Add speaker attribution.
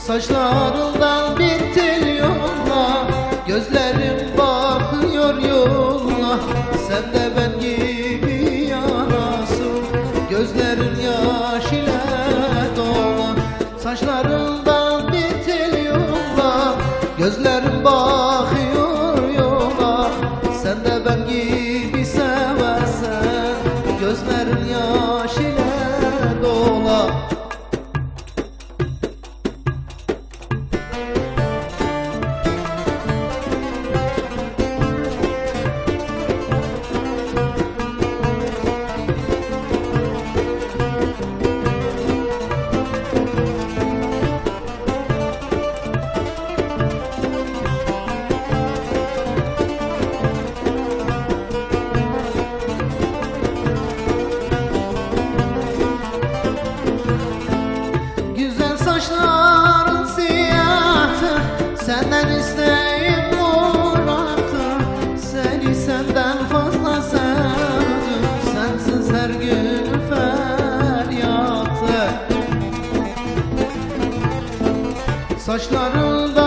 Speaker 1: Saçlarından bir tel yolla, gözlerim bakıyor yolla. Sen de ben gibi yanasın, gözlerin yaş ile dola. Saçlarından bir tel yolla, gözlerim bakıyor yola. Sen de ben gibi seversen, gözlerin yaş ile dola. Saçların siyahtır, senden isteğim nuraktır. Seni senden fazla sevdim, sensiz her gün feryattır. Saçlarında